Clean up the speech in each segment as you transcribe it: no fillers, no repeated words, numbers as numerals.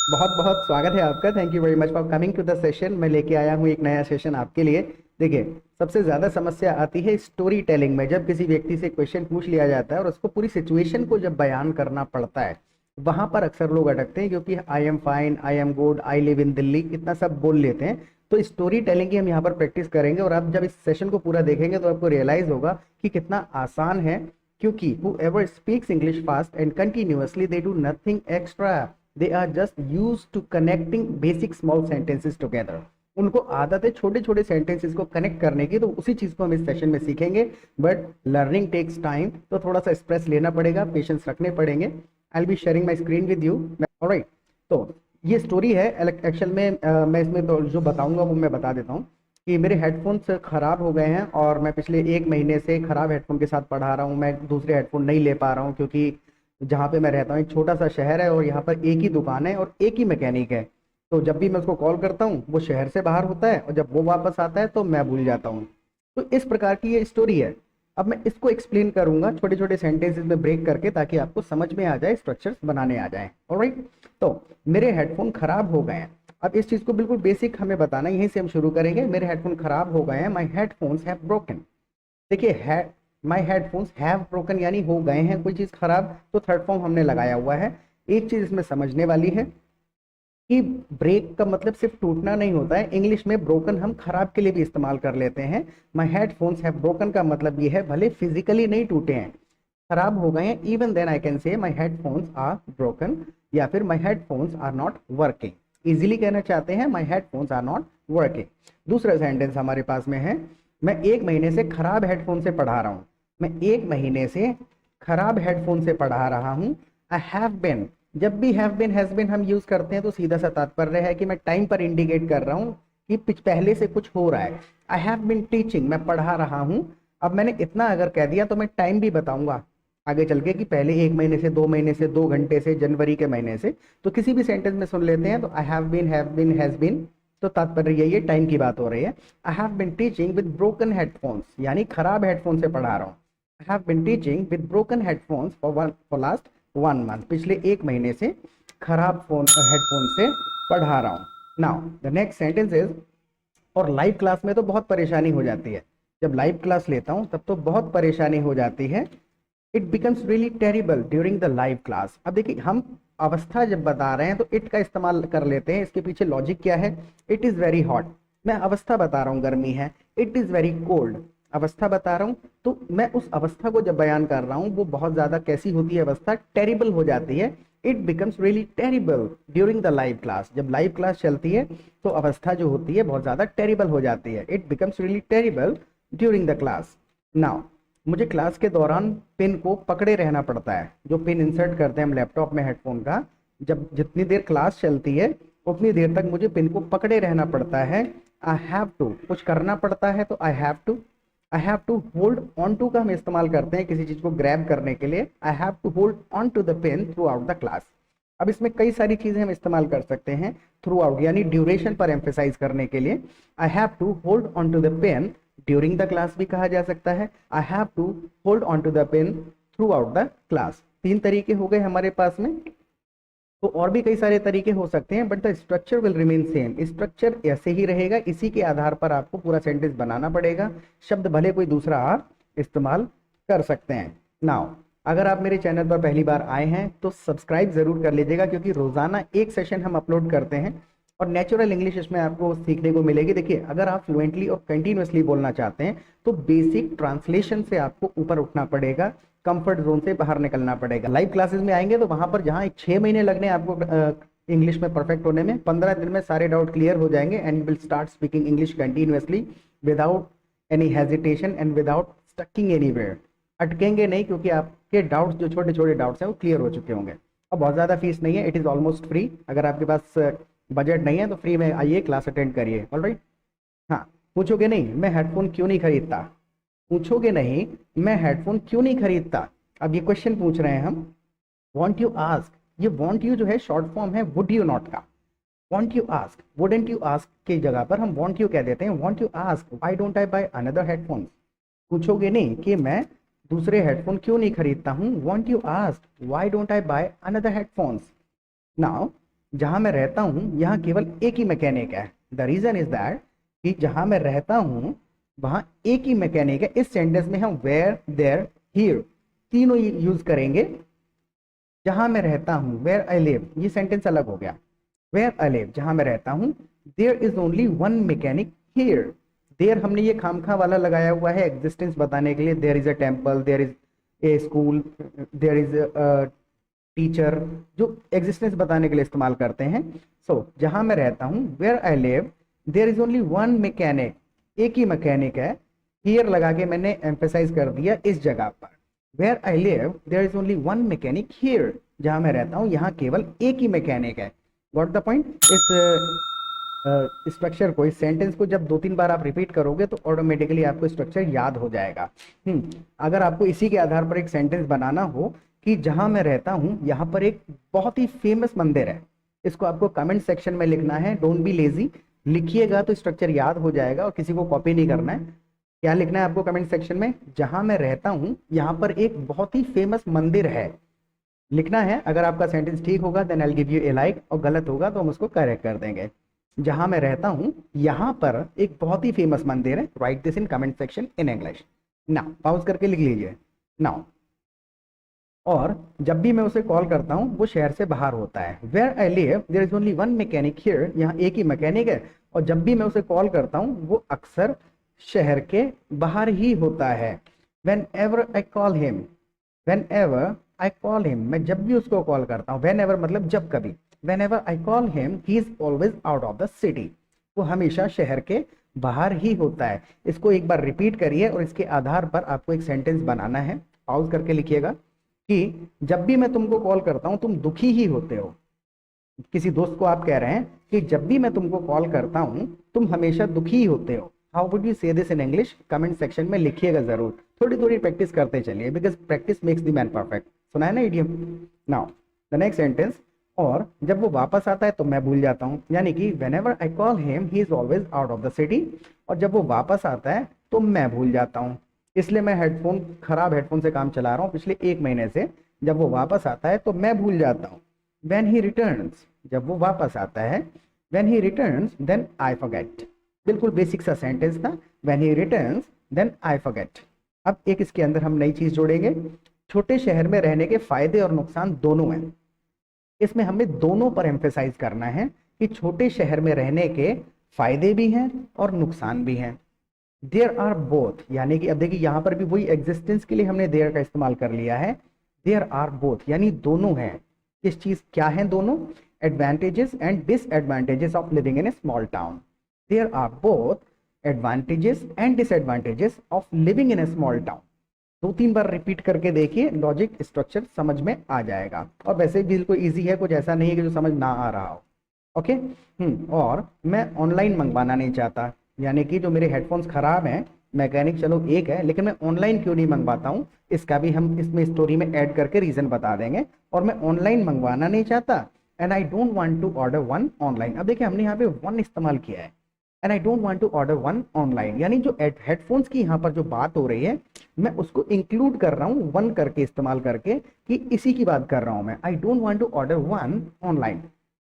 बहुत बहुत स्वागत है आपका। Thank you very much for coming to the session. मैं लेके आया हूँ एक नया सेशन आपके लिए। देखिए, सबसे ज़्यादा समस्या आती है स्टोरी टेलिंग में। जब किसी व्यक्ति से क्वेश्चन पूछ लिया जाता है और उसको पूरी सिचुएशन को जब बयान करना पड़ता है, वहां पर अक्सर लोग अटकते हैं, क्योंकि I am fine, I am good, I live in Delhi, इतना सब बोल लेते हैं। तो स्टोरी टेलिंग की हम यहाँ पर प्रैक्टिस करेंगे, और आप जब इस सेशन को पूरा देखेंगे तो आपको रियलाइज होगा कि कितना आसान है। क्योंकि whoever speaks English fast and continuously, they do nothing extra. They are just used to connecting basic small sentences together. उनको आदत है छोटे छोटे सेंटेंसेस को कनेक्ट करने की, तो उसी चीज को हम इस सेशन में सीखेंगे। बट लर्निंग टेक्स टाइम, तो थोड़ा सा स्ट्रेस लेना पड़ेगा, पेशेंस रखने पड़ेंगे। I will be sharing my screen with you. Alright, तो ये स्टोरी है। एक्चुअल में मैं इसमें तो जो बताऊंगा वो मैं बता देता हूँ कि मेरे हेडफोन्स ख़राब हो गए हैं, और मैं पिछले 1 महीने से ख़राब हेडफोन के साथ पढ़ा रहा हूँ। मैं दूसरे हेडफोन नहीं ले पा रहा हूँ, क्योंकि जहाँ पे मैं रहता हूँ एक छोटा सा शहर है, और यहाँ पर एक ही दुकान है और एक ही मैकेनिक है। तो जब भी मैं उसको कॉल करता हूँ वो शहर से बाहर होता है, और जब वो वापस आता है तो मैं भूल जाता हूँ। तो इस प्रकार की ये स्टोरी है। अब मैं इसको एक्सप्लेन करूंगा छोटे छोटे सेंटेंसेस में ब्रेक करके, ताकि आपको समझ में आ जाए, स्ट्रक्चर्स बनाने आ जाए। ऑलराइट, तो मेरे हेडफोन खराब हो गए हैं। अब इस चीज को बिल्कुल बेसिक हमें बताना, यहीं से हम शुरू करेंगे। मेरे हेडफोन खराब हो गए हैं। My headphones have broken. देखिए, माई हेडफोन्स हैव ब्रोकन यानी हो गए हैं, कोई चीज खराब, तो थर्ड फॉर्म हमने लगाया हुआ है। एक चीज इसमें समझने वाली है कि ब्रेक का मतलब सिर्फ टूटना नहीं होता है। इंग्लिश में ब्रोकन हम खराब के लिए भी इस्तेमाल कर लेते हैं। माई हेडफोन्स हैव ब्रोकन का मतलब ये है, भले फिजिकली नहीं टूटे हैं, खराब हो गए हैं, even then I can say my headphones are broken, या फिर my headphones are not working. Easily कहना चाहते हैं my headphones are not working. दूसरा सेंटेंस हमारे पास में है, मैं 1 महीने से खराब हेडफोन से पढ़ा रहा हूँ। मैं 1 महीने से खराब हेडफोन से पढ़ा रहा हूँ। आई हैव बिन, जब भी हैव बिन हैज बिन हम यूज करते हैं तो सीधा सा तात्पर्य है कि मैं टाइम पर इंडिकेट कर रहा हूँ कि पहले से कुछ हो रहा है। आई हैव बिन टीचिंग, मैं पढ़ा रहा हूँ। अब मैंने इतना अगर कह दिया तो मैं टाइम भी बताऊंगा आगे चल के, कि पहले 1 महीने से, 2 महीने से, 2 घंटे से, जनवरी के महीने से। तो किसी भी सेंटेंस में सुन लेते हैं तो I have been, has been, तो तात्पर्य यही है, टाइम की बात हो रही है। I have been teaching with broken headphones, यानी खराब हेडफोन से पढ़ा रहा हूँ। I have been teaching with broken headphones for last 1 month, पिछले 1 महीने से खराब हेडफोन से पढ़ा रहा हूँ। Now the next sentence is, और लाइव क्लास में तो बहुत परेशानी हो जाती है। जब लाइव क्लास लेता हूँ तब तो बहुत परेशानी हो जाती है। It becomes really terrible during the live class. अब देखिए, हम अवस्था जब बता रहे हैं तो इट का इस्तेमाल कर लेते हैं। इसके पीछे लॉजिक क्या है? इट इज वेरी हॉट, मैं अवस्था बता रहा हूँ, गर्मी है। इट इज वेरी कोल्ड, अवस्था बता रहा हूँ, तो मैं उस अवस्था को जब बयान कर रहा हूँ वो बहुत ज्यादा कैसी होती है अवस्था? टेरिबल हो जाती है। It becomes really terrible during the live class, जब लाइव क्लास चलती है तो अवस्था जो होती है बहुत ज्यादा टेरिबल हो जाती है। It becomes really terrible during the class. Now, मुझे क्लास के दौरान पिन को पकड़े रहना पड़ता है। जो पिन इंसर्ट करते हैं हम लैपटॉप में हेडफोन का, जब जितनी देर क्लास चलती है उतनी देर तक मुझे पिन को पकड़े रहना पड़ता है। आई हैव टू, कुछ करना पड़ता है तो I have to hold on to का हम इस्तेमाल करते हैं किसी चीज को ग्रैब करने के लिए। I have to hold on to the pen throughout the class. अब इसमें कई सारी चीजें हम इस्तेमाल कर सकते हैं। थ्रू आउट यानी ड्यूरेशन पर एम्फेसाइज करने के लिए I have to hold on to the pen during the class भी कहा जा सकता है। I have to hold on to the pen throughout the class. 3 तरीके हो गए हमारे पास में, तो और भी कई सारे तरीके हो सकते हैं, but the structure will remain same. Structure ऐसे ही रहेगा, इसी के आधार पर आपको पूरा सेंटेंस बनाना पड़ेगा। शब्द भले कोई दूसरा आप इस्तेमाल कर सकते हैं। नाउ, अगर आप मेरे चैनल पर पहली बार आए हैं तो सब्सक्राइब जरूर कर लीजिएगा, क्योंकि रोजाना एक सेशन हम अपलोड करते हैं और नेचुरल इंग्लिश इसमें आपको सीखने को मिलेगी। देखिए, अगर आप फ्लुएंटली और कंटिन्यूअसली बोलना चाहते हैं तो बेसिक ट्रांसलेशन से आपको ऊपर उठना पड़ेगा, कंफर्ट जोन से बाहर निकलना पड़ेगा। लाइव क्लासेस में आएंगे तो वहां पर जहां 6 महीने लगने आपको इंग्लिश में परफेक्ट होने में, 15 दिन में सारे डाउट क्लियर हो जाएंगे and will start speaking English continuously without any hesitation and without stucking anywhere. अटकेंगे नहीं, क्योंकि आपके डाउट्स, जो छोटे छोटे डाउट्स हैं, वो क्लियर हो चुके होंगे। अब बहुत ज़्यादा फीस नहीं है, इट इज़ ऑलमोस्ट फ्री। अगर आपके पास बजट नहीं है तो फ्री में आइए, क्लास अटेंड करिए। ऑलराइट, हाँ, पूछोगे नहीं मैं हेडफोन क्यों नहीं खरीदता, पूछोगे नहीं मैं हेडफोन क्यों नहीं खरीदता। अब ये क्वेश्चन पूछ रहे हैं हम। वॉन्ट यू आस्क, ये वॉन्ट यू जो है शॉर्ट फॉर्म है वुड यू नॉट का। Want you ask, wouldn't you ask की जगह पर हम वॉन्ट यू कह देते हैं। Want you ask why don't I by another headphone. पूछोगे नहीं कि मैं दूसरे हेडफोन क्यों नहीं खरीदता हूँ। Want you ask why don't I by another headphones. Now जहां मैं रहता हूं यहाँ केवल एक ही मैकेनिक है। द रीजन इज दैट कि जहां मैं रहता हूं वहां एक ही मैकेनिक है। इस सेंटेंस में हम वेयर, देयर, हियर तीनों यूज करेंगे। जहां मैं रहता हूं, वेयर आई लिव, ये सेंटेंस अलग हो गया। वेयर आई लिव, जहां मैं रहता हूं, there is only one mechanic here. There हमने ये खामखा वाला लगाया हुआ है एग्जिस्टेंस बताने के लिए। There is a temple, there is a school, there is a teacher, जो एग्जिस्टेंस बताने के लिए इस्तेमाल करते हैं। जहां मैं रहता हूं, where I live, there is only one mechanic, एक ही मैकेनिक है। हियर लगा के मैंने एम्फेसाइज कर दिया इस जगह पर। Where I live there is only one mechanic here, जहां मैं रहता हूं यहाँ केवल एक ही मैकेनिक है। Got the point. इस स्ट्रक्चर को, इस सेंटेंस को जब 2-3 बार आप रिपीट करोगे तो ऑटोमेटिकली आपको स्ट्रक्चर याद हो जाएगा। अगर आपको इसी के आधार पर एक सेंटेंस बनाना हो कि जहां मैं रहता हूं यहाँ पर एक बहुत ही फेमस मंदिर है, इसको आपको कमेंट सेक्शन में लिखना है। डोंट बी लेजी, लिखिएगा तो स्ट्रक्चर याद हो जाएगा और किसी को कॉपी नहीं करना है। क्या लिखना है आपको कमेंट सेक्शन में? जहां मैं रहता हूं यहाँ पर एक बहुत ही फेमस मंदिर है, लिखना है। अगर आपका सेंटेंस ठीक होगा then I will give you a like, और गलत होगा तो हम उसको करेक्ट कर देंगे। जहां मैं रहता हूं यहाँ पर एक बहुत ही फेमस मंदिर है। Right this in comment section in English. Now pause करके लिख लीजिए। नाउ, और जब भी मैं उसे कॉल करता हूं वो शहर से बाहर होता है। Where I live there is only one mechanic here, यहाँ एक ही मैकेनिक है। और जब भी मैं उसे कॉल करता हूं वो अक्सर शहर के बाहर ही होता है। When ever I call him, when ever I call him, मैं जब भी उसको कॉल करता हूँ, वेन एवर मतलब जब कभी, when ever I call him he is always out of the city, वो हमेशा शहर के बाहर ही होता है। इसको एक बार रिपीट करिए और इसके आधार पर आपको एक सेंटेंस बनाना है। पॉज करके लिखिएगा कि जब भी मैं तुमको कॉल करता हूं तुम दुखी ही होते हो। किसी दोस्त को आप कह रहे हैं कि जब भी मैं तुमको कॉल करता हूं तुम हमेशा दुखी ही होते हो। हाउ वुड यू से this in English? Comment section में लिखिएगा जरूर। थोड़ी थोड़ी प्रैक्टिस करते चलिए, because practice makes the man perfect. सुना है ना idiom? Now the next sentence, और जब वो वापस आता है तो मैं भूल जाता हूँ। यानी कि when ever I call him he is always out of the city, और जब वो वापस आता है तो मैं भूल जाता हूँ। इसलिए मैं खराब हेडफोन से काम चला रहा हूँ पिछले 1 महीने से। जब वो वापस आता है तो मैं भूल जाता हूँ। वेन ही रिटर्न्स, जब वो वापस आता है, when he returns then I forget. बिल्कुल बेसिक सा सेंटेंस था। When he returns then I forget. अब एक इसके अंदर हम नई चीज जोड़ेंगे। छोटे शहर में रहने के फायदे और नुकसान दोनों हैं। इसमें हमें दोनों पर एम्फेसाइज करना है कि छोटे शहर में रहने के फायदे भी हैं और नुकसान भी हैं। देयर आर बोथ, यानी कि अब देखिए यहां पर भी वही एग्जिस्टेंस के लिए हमने देयर का इस्तेमाल कर लिया है। देयर आर बोथ यानी दोनों हैं। किस चीज, क्या है दोनों? Advantages and disadvantages of living in a small town. There are both advantages and disadvantages of living in a small town. 2-3 बार रिपीट करके देखिए, लॉजिक स्ट्रक्चर समझ में आ जाएगा। और वैसे भी बिल्कुल इजी है, कुछ ऐसा नहीं है कि जो समझ ना आ रहा हो। ओके। और मैं ऑनलाइन मंगवाना नहीं चाहता, यानी कि जो मेरे हेडफोन्स खराब हैं, मैकेनिक चलो एक है, लेकिन मैं ऑनलाइन क्यों नहीं मंगवाता हूँ, इसका भी हम इसमें स्टोरी में ऐड करके रीजन बता देंगे। और मैं ऑनलाइन मंगवाना नहीं चाहता, and I don't want to order one online. अब देखिए हमने यहाँ पे वन इस्तेमाल किया है, and I don't want to order one online, यानी जो हेडफोन्स की यहाँ पर जो बात हो रही है मैं उसको इंक्लूड कर रहा हूँ वन करके, इस्तेमाल करके, कि इसी की बात कर रहा हूँ मैं। I don't want to order one online,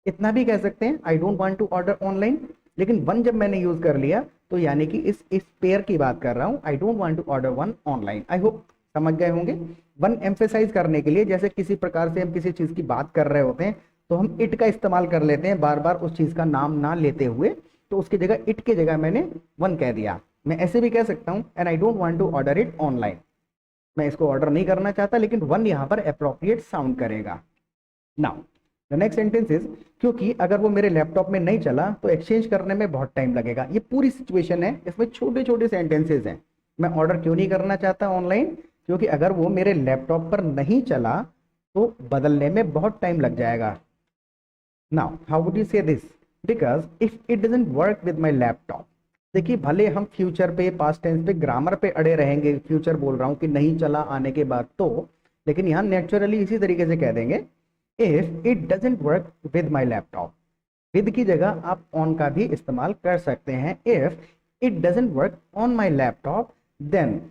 इतना भी कह सकते हैं, I don't want to order online. लेकिन वन जब मैंने यूज कर लिया तो यानी कि इस पेयर की बात कर रहा हूं। I don't want to order one online. I hope समझ गए होंगे। वन एम्फेसाइज करने के लिए, जैसे किसी प्रकार से हम किसी चीज की बात कर रहे होते हैं तो हम इट का इस्तेमाल कर लेते हैं, बार बार उस चीज का नाम ना लेते हुए। तो उसकी जगह इट की जगह मैंने वन कह दिया। मैं ऐसे भी कह सकता हूं, and I don't want to order it online. मैं इसको ऑर्डर नहीं करना चाहता, लेकिन वन यहाँ पर अप्रोप्रिएट साउंड करेगा। Now the next sentence is, क्योंकि अगर वो मेरे लैपटॉप में नहीं चला तो एक्सचेंज करने में बहुत टाइम लगेगा। ये पूरी सिचुएशन है, इसमें छोटे छोटे सेंटेंसेस हैं। मैं ऑर्डर क्यों नहीं करना चाहता ऑनलाइन? क्योंकि अगर वो मेरे लैपटॉप पर नहीं चला तो बदलने में बहुत टाइम लग जाएगा। नाउ हाउ वुड यू से this? Because if it doesn't work with my laptop. देखिए भले हम फ्यूचर पे, पास्ट टेंस पे, ग्रामर पे अड़े रहेंगे, फ्यूचर बोल रहा हूँ कि नहीं चला आने के बाद तो, लेकिन यहाँ नेचुरली इसी तरीके से कह देंगे, if it doesn't work with my laptop. With की जगह आप ऑन का भी इस्तेमाल कर सकते हैं। If it doesn't work on my laptop then,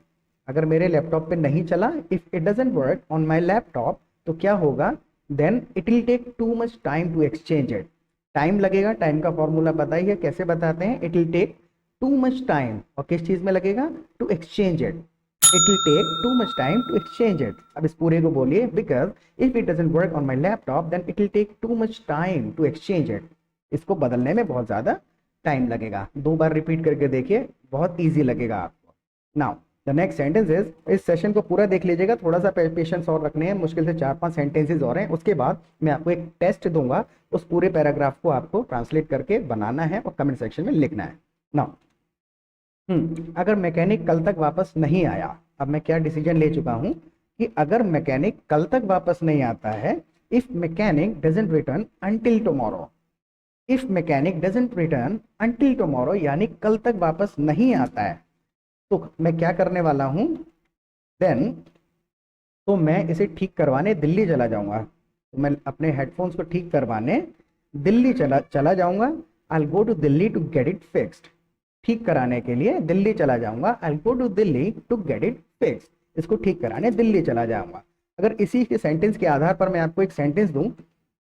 अगर मेरे लैपटॉप पे नहीं चला, if it doesn't work on my laptop तो क्या होगा? Then it will take too much time to exchange it. Time लगेगा, टाइम का फॉर्मूला पता ही है, कैसे बताते हैं, it will take too much time, और किस चीज में लगेगा, to exchange it, it will take too much time to exchange it. अब इस पूरे को बोलिए, because if it doesn't work on my laptop then it will take too much time to exchange it. इसको बदलने में बहुत ज्यादा टाइम लगेगा। 2 बार रिपीट करके देखिए, बहुत ईजी लगेगा आपको। Now the next sentence is, इस सेशन को पूरा देख लीजिएगा, थोड़ा सा पेशेंस और रखने हैं, मुश्किल से 4-5 सेंटेंसेस और हैं। उसके बाद मैं आपको एक टेस्ट दूंगा, उस पूरे पैराग्राफ को आपको ट्रांसलेट करके बनाना है और कमेंट सेक्शन में लिखना है। नाउ अगर मैकेनिक कल तक वापस नहीं आया, अब मैं क्या डिसीजन ले चुका हूं कि अगर मैकेनिक कल तक वापस नहीं आता है, if mechanic doesn't return until tomorrow, if mechanic doesn't return until tomorrow, यानी कल तक वापस नहीं आता है, तो मैं क्या करने वाला हूं, देन तो मैं इसे ठीक करवाने दिल्ली चला जाऊंगा। तो मैं अपने हेडफोन्स को ठीक करवाने दिल्ली चला जाऊंगा। I will go to Delhi to get it fixed. ठीक कराने के लिए दिल्ली चला जाऊंगा। I will go to Delhi to get it fixed. इसको ठीक कराने दिल्ली चला जाऊंगा। अगर इसी के सेंटेंस के आधार पर मैं आपको एक सेंटेंस दूं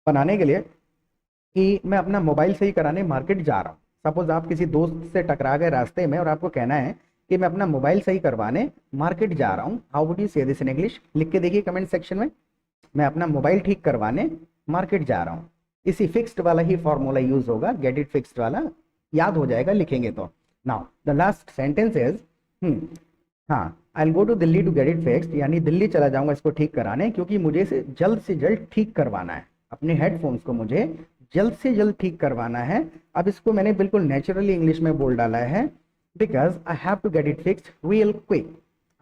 बनाने के लिए कि मैं अपना मोबाइल सही कराने मार्केट जा रहा हूँ। सपोज आप किसी दोस्त से टकरा गए रास्ते में और आपको कहना है कि मैं अपना मोबाइल सही करवाने मार्केट जा रहा हूँ। हाउ वुड यू से दिस इन इंग्लिश? लिख के देखिए कमेंट सेक्शन में। मैं अपना मोबाइल ठीक करवाने मार्केट जा रहा हूँ। इसी फिक्स्ड वाला ही फॉर्मूला यूज होगा, गेट इट फिक्स्ड वाला, याद हो जाएगा लिखेंगे तो। Now the last sentence is, हाँ, I will go to Delhi to get it fixed, यानी दिल्ली चला जाऊंगा इसको ठीक कराने, क्योंकि मुझे इसे जल्द से जल्द ठीक करवाना है। अपने हेडफोन्स को मुझे जल्द से जल्द ठीक करवाना है। अब इसको मैंने बिल्कुल नेचुरली इंग्लिश में बोल डाला है, because I have to get it fixed real quick.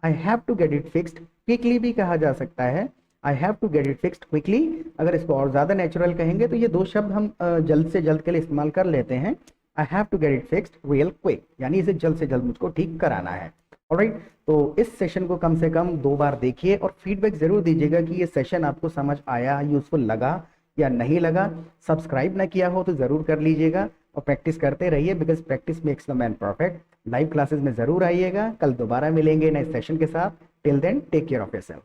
I have to get it fixed quickly भी कहा जा सकता है। I have to get it fixed quickly, अगर इसको और ज्यादा नेचुरल कहेंगे तो ये 2 शब्द हम जल्द से जल्द के लिए इस्तेमाल कर लेते हैं। I have to get it fixed real quick, यानी इसे जल्द से जल्द मुझको ठीक कराना है। ऑलराइट, तो इस सेशन को कम से कम 2 बार देखिए और फीडबैक जरूर दीजिएगा कि ये सेशन आपको समझ आया, यूजफुल लगा या नहीं लगा। सब्सक्राइब ना किया हो तो जरूर कर लीजिएगा और प्रैक्टिस करते रहिए, because practice makes the man perfect. Live classes में जरूर आइएगा। कल दोबारा मिलेंगे नए सेशन के साथ। Till then take care of yourself.